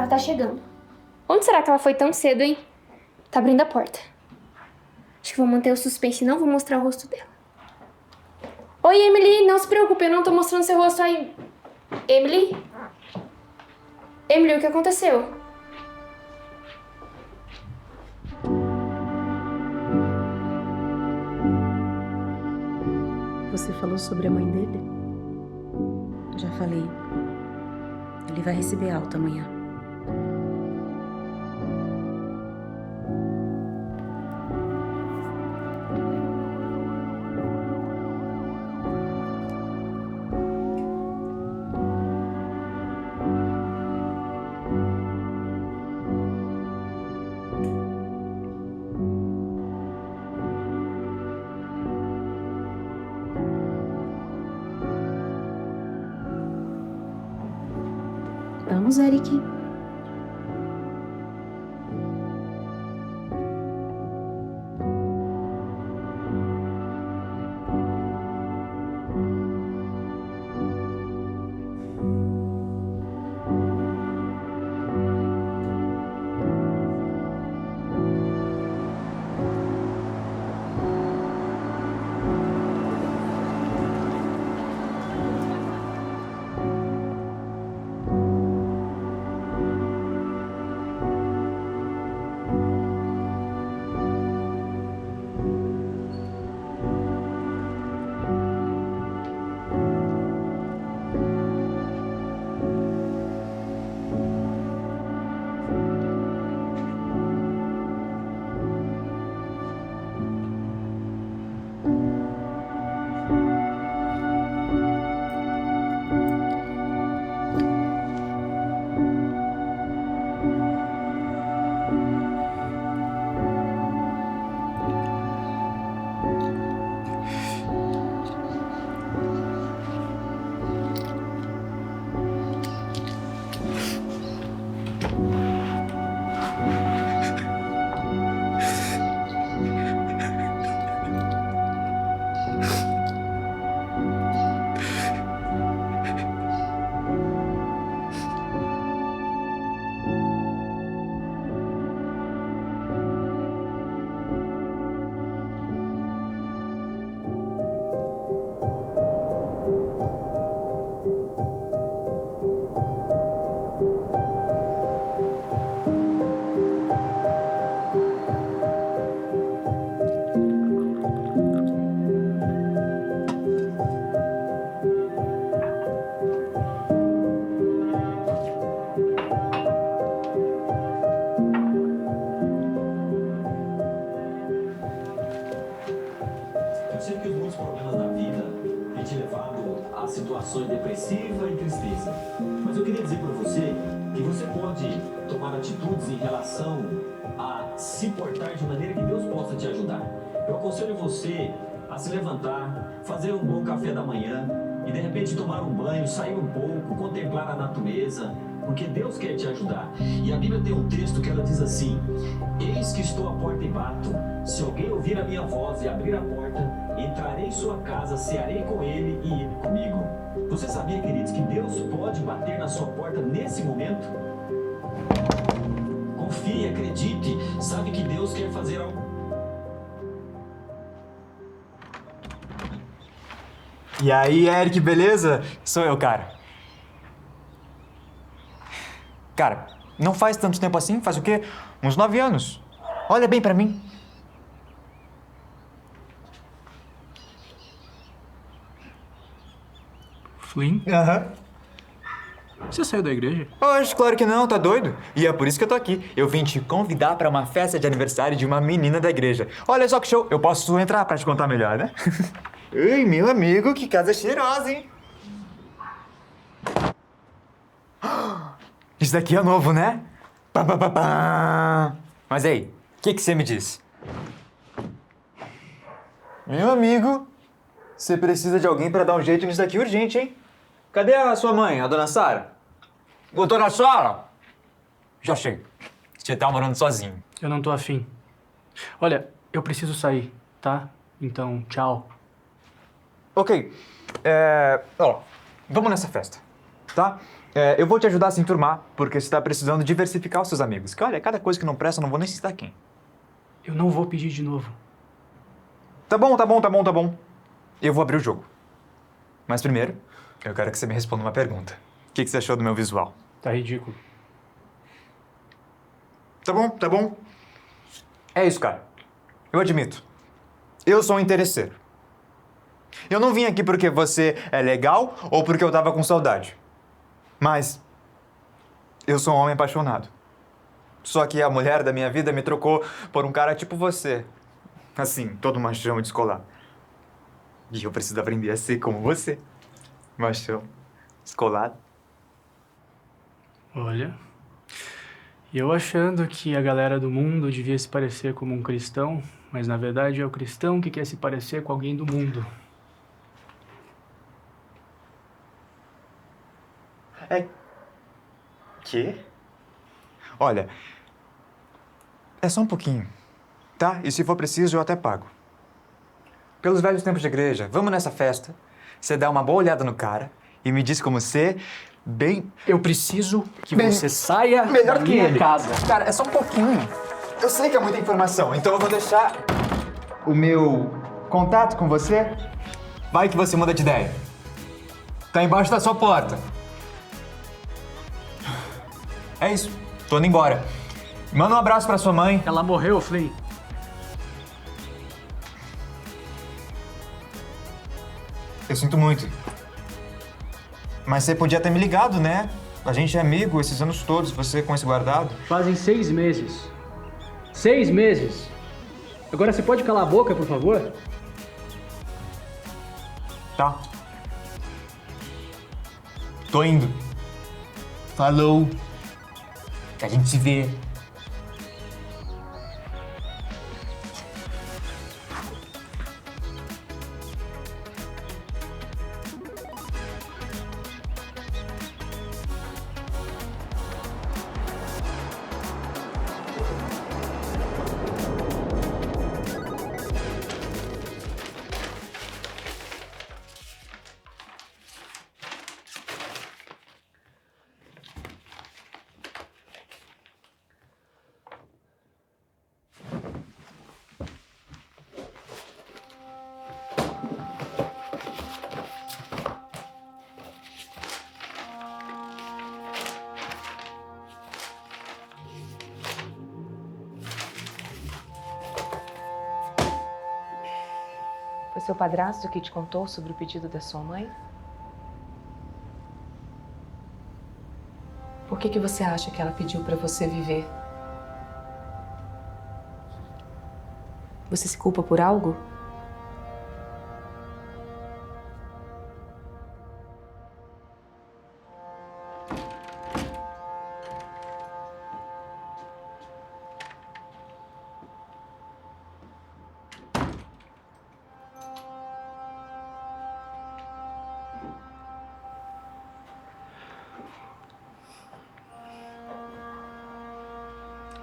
Ela tá chegando. Onde será que ela foi tão cedo, hein? Tá abrindo a porta. Acho que vou manter o suspense e não vou mostrar o rosto dela. Oi, Emily, não se preocupe, eu não tô mostrando seu rosto aí. Emily? Emily, o que aconteceu? Você falou sobre a mãe dele? Já falei. Ele vai receber alta amanhã. Vamos, Eric. Eu sei que os muitos problemas da vida têm te levado a situações depressivas e tristeza. Mas eu queria dizer para você que você pode tomar atitudes em relação a se portar de maneira que Deus possa te ajudar. Eu aconselho você a se levantar, fazer um bom café da manhã e de repente tomar um banho, sair um pouco, contemplar a natureza, porque Deus quer te ajudar. E a Bíblia tem um texto que ela diz assim: eis que estou à porta e bato. Se alguém ouvir a minha voz e abrir a porta, entrarei em sua casa, cearei com ele e ele comigo. Você sabia, queridos, que Deus pode bater na sua porta nesse momento? Confie, acredite, sabe que Deus quer fazer algo. E aí, Eric, beleza? Sou eu, cara. Cara, não faz tanto tempo assim, faz o quê? Uns 9 anos. Olha bem pra mim. Flynn? Aham. Você saiu da igreja? Oxe, claro que não, tá doido? E é por isso que eu tô aqui. Eu vim te convidar pra uma festa de aniversário de uma menina da igreja. Olha só que show, eu posso entrar pra te contar melhor, né? Ei, meu amigo, que casa cheirosa, hein? Isso daqui é novo, né? Pá, pá, pá, pá. Mas aí, o que você me diz? Meu amigo, você precisa de alguém pra dar um jeito nisso daqui urgente, hein? Cadê a sua mãe, a dona Sara? Ô, dona Sara! Já chego. Você tá morando sozinho. Eu não tô afim. Olha, eu preciso sair, tá? Então, tchau. Ok. Ó, vamos nessa festa, tá? Eu vou te ajudar a se enturmar, porque você tá precisando diversificar os seus amigos. Que olha, cada coisa que não presta, eu não vou nem citar quem. Eu não vou pedir de novo. Tá bom. Eu vou abrir o jogo. Mas primeiro, eu quero que você me responda uma pergunta. O que você achou do meu visual? Tá ridículo. Tá bom. É isso, cara. Eu admito. Eu sou um interesseiro. Eu não vim aqui porque você é legal ou porque eu tava com saudade. Mas eu sou um homem apaixonado. Só que a mulher da minha vida me trocou por um cara tipo você. Assim, todo machão e descolado. E eu preciso aprender a ser como você. Machão, descolado. Olha, eu achando que a galera do mundo devia se parecer como um cristão, mas na verdade é o cristão que quer se parecer com alguém do mundo. Quê? Olha, é só um pouquinho, tá? E se for preciso, eu até pago. Pelos velhos tempos de igreja, vamos nessa festa, você dá uma boa olhada no cara e me diz como ser bem... Eu preciso que você saia melhor da que minha ele. casa. Cara, é só um pouquinho. Eu sei que é muita informação, então eu vou deixar o meu contato com você. Vai que você muda de ideia. Tá embaixo da sua porta. É isso. Tô indo embora. Manda um abraço pra sua mãe. Ela morreu, Flynn. Eu sinto muito. Mas você podia ter me ligado, né? A gente é amigo esses anos todos, você com esse guardado. Fazem 6 meses. 6 meses. Agora você pode calar a boca, por favor? Tá. Tô indo. Falou. A gente se vê. Foi seu padrasto que te contou sobre o pedido da sua mãe? Por que você acha que ela pediu pra você viver? Você se culpa por algo?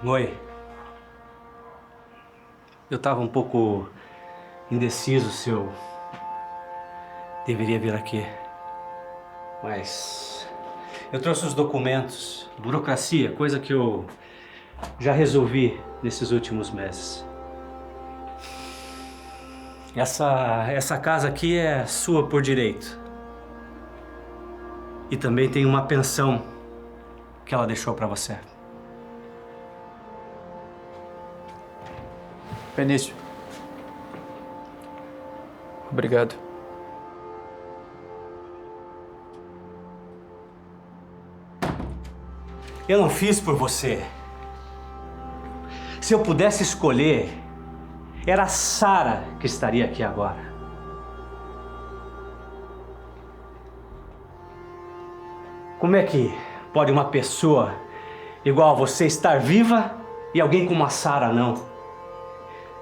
Oi. Eu tava um pouco indeciso se eu deveria vir aqui. Mas eu trouxe os documentos, burocracia, coisa que eu já resolvi nesses últimos meses. Essa casa aqui é sua por direito. E também tem uma pensão que ela deixou pra você. Benício. Obrigado. Eu não fiz por você. Se eu pudesse escolher, era a Sara que estaria aqui agora. Como é que pode uma pessoa igual a você estar viva e alguém como a Sara não?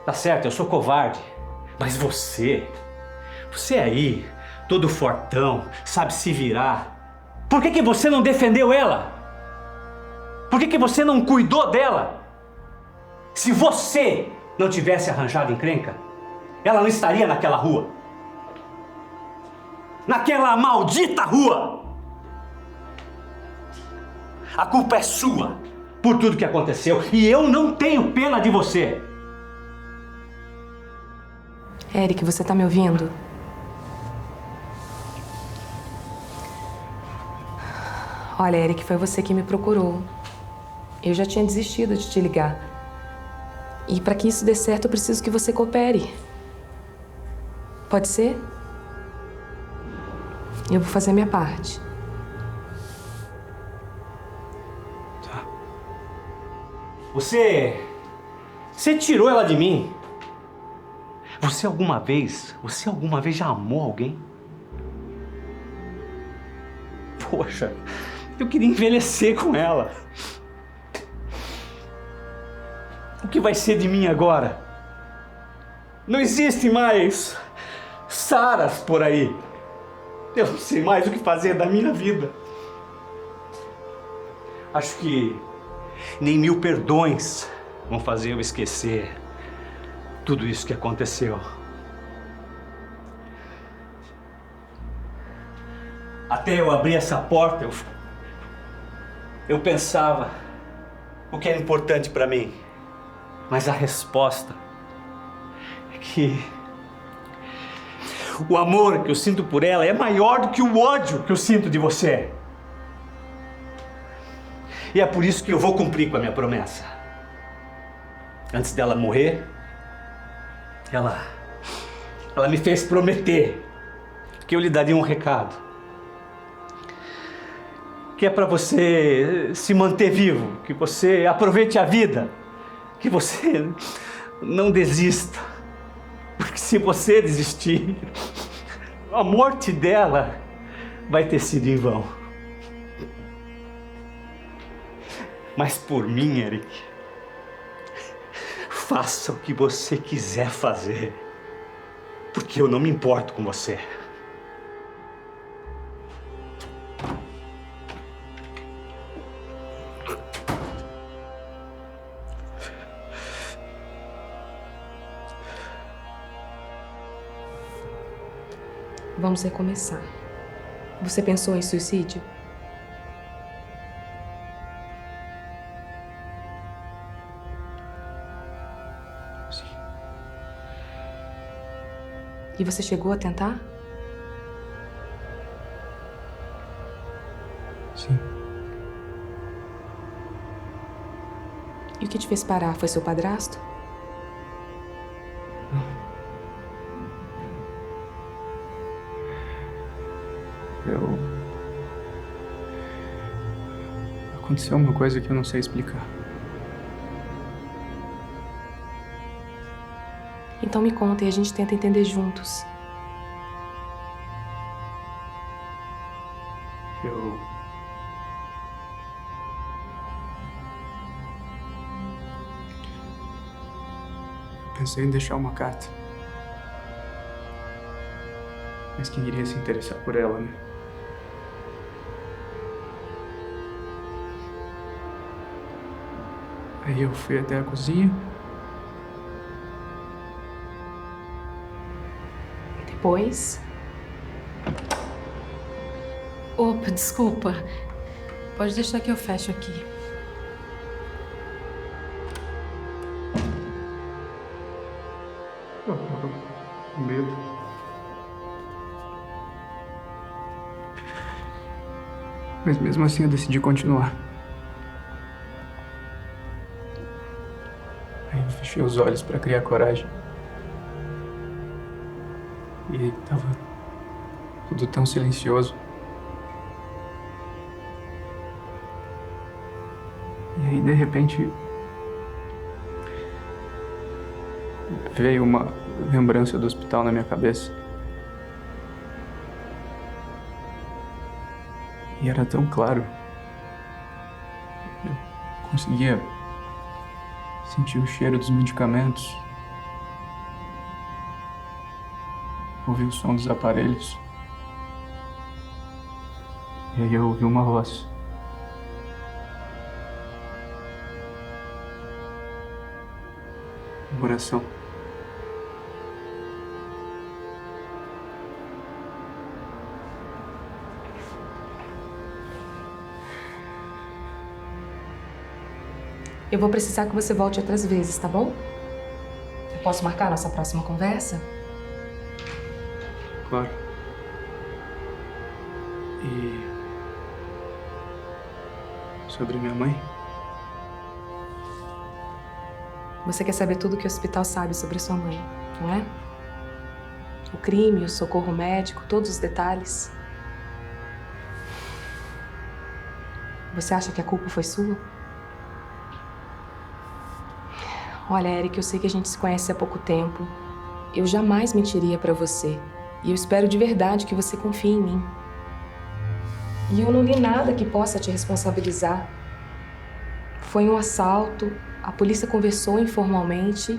Tá certo, eu sou covarde, mas você aí, todo fortão, sabe se virar. Por que você não defendeu ela? Por que você não cuidou dela? Se você não tivesse arranjado encrenca, ela não estaria naquela rua. Naquela maldita rua! A culpa é sua por tudo que aconteceu e eu não tenho pena de você. Eric, você tá me ouvindo? Olha, Eric, foi você que me procurou. Eu já tinha desistido de te ligar. E para que isso dê certo, eu preciso que você coopere. Pode ser? Eu vou fazer a minha parte. Tá. Você tirou ela de mim. Você alguma vez já amou alguém? Poxa, eu queria envelhecer com ela. O que vai ser de mim agora? Não existe mais Saras por aí. Eu não sei mais o que fazer da minha vida. Acho que nem 1000 perdões vão fazer eu esquecer tudo isso que aconteceu. Até eu abrir essa porta, eu pensava o que era importante para mim. Mas a resposta é que o amor que eu sinto por ela é maior do que o ódio que eu sinto de você. E é por isso que eu vou cumprir com a minha promessa. Antes dela morrer, ela me fez prometer que eu lhe daria um recado. Que é para você se manter vivo, que você aproveite a vida, que você não desista. Porque se você desistir, a morte dela vai ter sido em vão. Mas por mim, Eric, faça o que você quiser fazer, porque eu não me importo com você. Vamos recomeçar. Você pensou em suicídio? Sim. E você chegou a tentar? Sim. E o que te fez parar? Foi seu padrasto? Aconteceu uma coisa que eu não sei explicar. Então me conta e a gente tenta entender juntos. Eu pensei em deixar uma carta. Mas quem iria se interessar por ela, né? Aí eu fui até a cozinha. Depois... Opa, desculpa. Pode deixar que eu fecho aqui. Eu tava com medo. Mas mesmo assim eu decidi continuar. Aí eu fechei os olhos pra criar coragem. E tava tudo tão silencioso. E aí, de repente, veio uma lembrança do hospital na minha cabeça. E era tão claro. Eu conseguia sentir o cheiro dos medicamentos, ouvir o som dos aparelhos. E aí eu ouvi uma voz. Uma oração. Eu vou precisar que você volte outras vezes, tá bom? Eu posso marcar nossa próxima conversa? Claro. E... sobre minha mãe? Você quer saber tudo que o hospital sabe sobre sua mãe, não é? O crime, o socorro médico, todos os detalhes. Você acha que a culpa foi sua? Olha, Eric, eu sei que a gente se conhece há pouco tempo. Eu jamais mentiria pra você. E eu espero de verdade que você confie em mim. E eu não li nada que possa te responsabilizar. Foi um assalto, a polícia conversou informalmente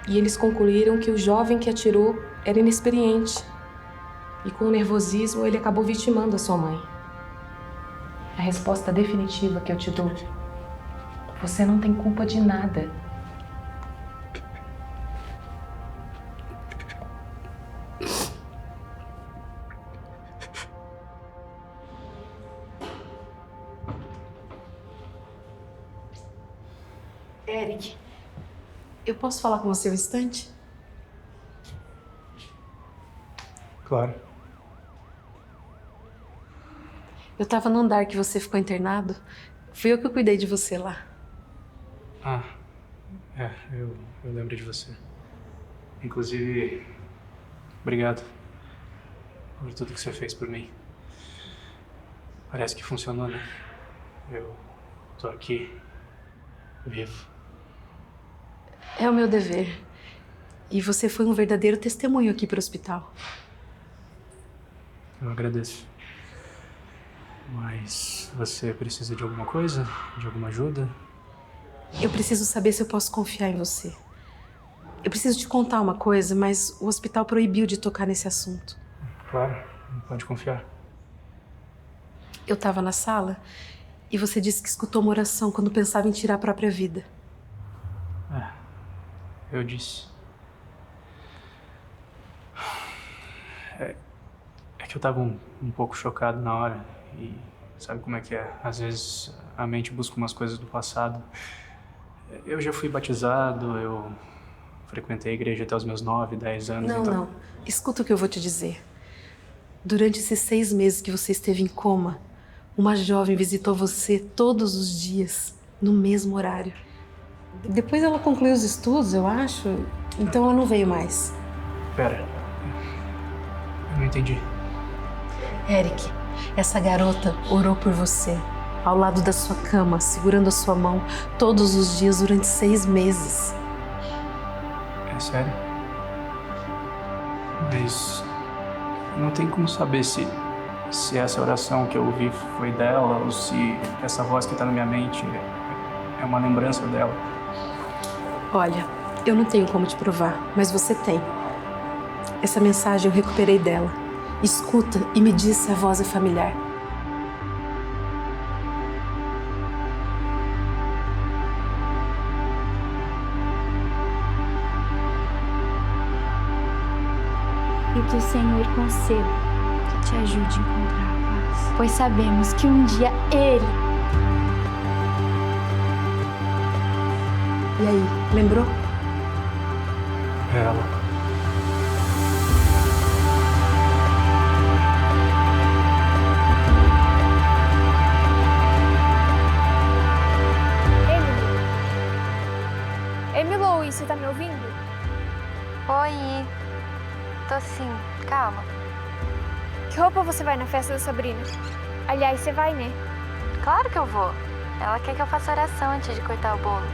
e eles concluíram que o jovem que atirou era inexperiente. E com o nervosismo, ele acabou vitimando a sua mãe. A resposta definitiva que eu te dou: você não tem culpa de nada. Eric, eu posso falar com você um instante? Claro. Eu tava no andar que você ficou internado. Fui eu que cuidei de você lá. Ah, eu lembro de você. Inclusive, obrigado por tudo que você fez por mim. Parece que funcionou, né? Eu tô aqui, vivo. É o meu dever. E você foi um verdadeiro testemunho aqui pro hospital. Eu agradeço. Mas você precisa de alguma coisa? De alguma ajuda? Eu preciso saber se eu posso confiar em você. Eu preciso te contar uma coisa, mas o hospital proibiu de tocar nesse assunto. Claro, pode confiar. Eu tava na sala e você disse que escutou uma oração quando pensava em tirar a própria vida. Eu disse. É que eu tava um pouco chocado na hora e sabe como é que é? Às vezes a mente busca umas coisas do passado. Eu já fui batizado, eu frequentei a igreja até os meus 9, 10 anos. Não. Escuta o que eu vou te dizer. Durante esses 6 meses que você esteve em coma, uma jovem visitou você todos os dias, no mesmo horário. Depois ela concluiu os estudos, eu acho, então ela não veio mais. Pera, eu não entendi. Eric, essa garota orou por você, ao lado da sua cama, segurando a sua mão, todos os dias durante 6 meses. É sério? Mas não tem como saber se essa oração que eu ouvi foi dela ou se essa voz que tá na minha mente é uma lembrança dela. Olha, eu não tenho como te provar, mas você tem. Essa mensagem eu recuperei dela. Escuta e me diz se a voz é familiar. E que o Senhor conceda que te ajude a encontrar a paz, pois sabemos que um dia Ele... E aí, lembrou? É ela. Emily, você tá me ouvindo? Oi, tô sim, calma. Que roupa você vai na festa da Sabrina? Aliás, você vai, né? Claro que eu vou. Ela quer que eu faça oração antes de cortar o bolo.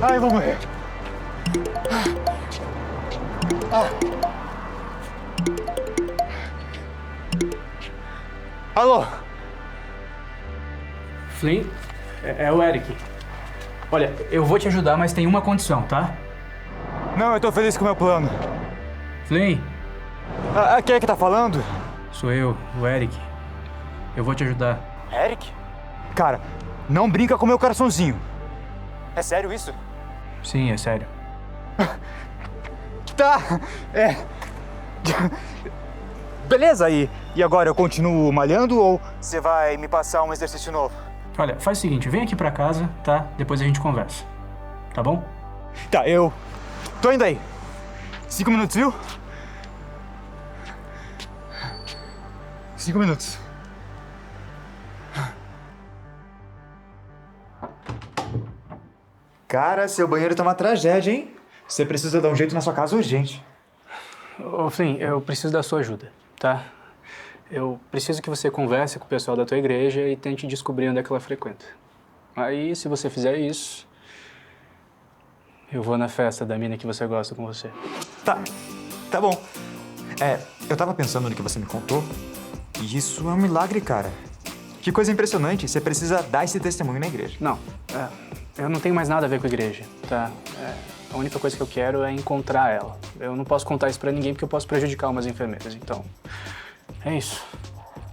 Ai, eu vou morrer. Alô? Flynn, é o Eric. Olha, eu vou te ajudar, mas tem uma condição, tá? Não, eu tô feliz com o meu plano. Flynn, Quem é que tá falando? sou eu, o Eric. Eu vou te ajudar. Eric? Cara, não brinca com meu coraçãozinho. É sério isso? Sim, é sério. Tá, Beleza, e agora eu continuo malhando ou você vai me passar um exercício novo? Olha, faz o seguinte, vem aqui pra casa, tá? Depois a gente conversa. Tá bom? Tá, eu tô indo aí. 5 minutos, viu? 5 minutos. Cara, seu banheiro tá uma tragédia, hein? Você precisa dar um jeito na sua casa urgente. Ô, Flynn, eu preciso da sua ajuda, tá? Eu preciso que você converse com o pessoal da tua igreja e tente descobrir onde é que ela frequenta. Aí, se você fizer isso, eu vou na festa da mina que você gosta com você. Tá bom. Eu tava pensando no que você me contou, e isso é um milagre, cara. Que coisa impressionante, você precisa dar esse testemunho na igreja. Não, eu não tenho mais nada a ver com a igreja, tá? A única coisa que eu quero é encontrar ela. Eu não posso contar isso pra ninguém porque eu posso prejudicar umas enfermeiras, então... É isso.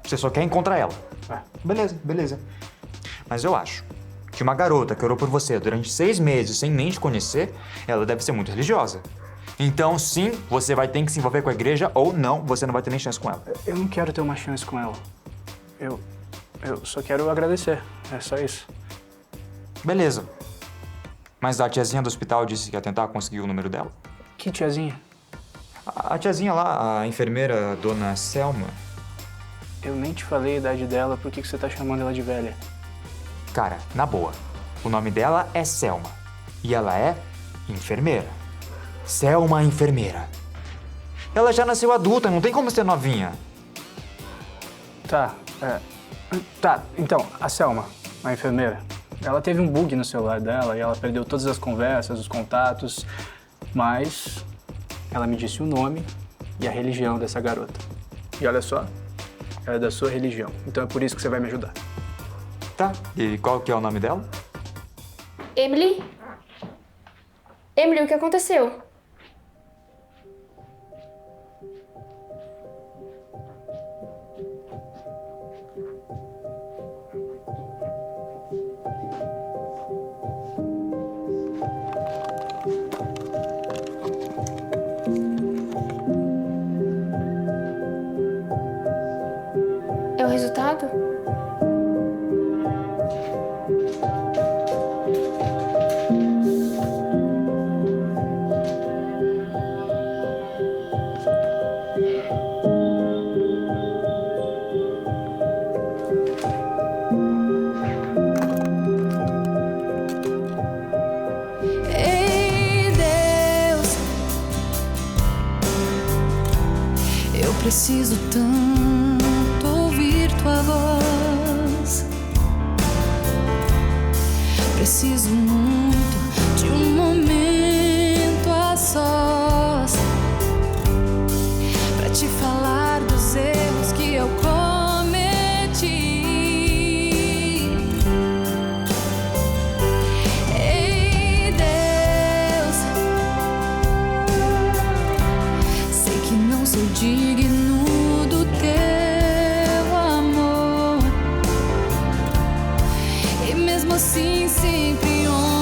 Você só quer encontrar ela. Beleza. Mas eu acho que uma garota que orou por você durante 6 meses sem nem te conhecer, ela deve ser muito religiosa. Então, sim, você vai ter que se envolver com a igreja ou não, você não vai ter nem chance com ela. Eu não quero ter uma chance com ela. Eu só quero agradecer. É só isso. Beleza. Mas a tiazinha do hospital disse que ia tentar conseguir o número dela? Que tiazinha? A tiazinha lá, a enfermeira, dona Selma. Eu nem te falei a idade dela, por que você tá chamando ela de velha? Cara, na boa, o nome dela é Selma. E ela é enfermeira. Selma, enfermeira. Ela já nasceu adulta, não tem como ser novinha. Tá, então, a Selma, a enfermeira, ela teve um bug no celular dela e ela perdeu todas as conversas, os contatos, mas ela me disse o nome e a religião dessa garota. E olha só, ela é da sua religião, então é por isso que você vai me ajudar. Tá, e qual que é o nome dela? Emily? Emily, o que aconteceu? É o resultado? Ei, Deus, eu preciso tanto ouvir tua voz. Preciso muito de um momento a sós pra te falar dos erros que eu cometi. Ei, Deus, sei que não sou digno do teu amor, e mesmo assim sempre honro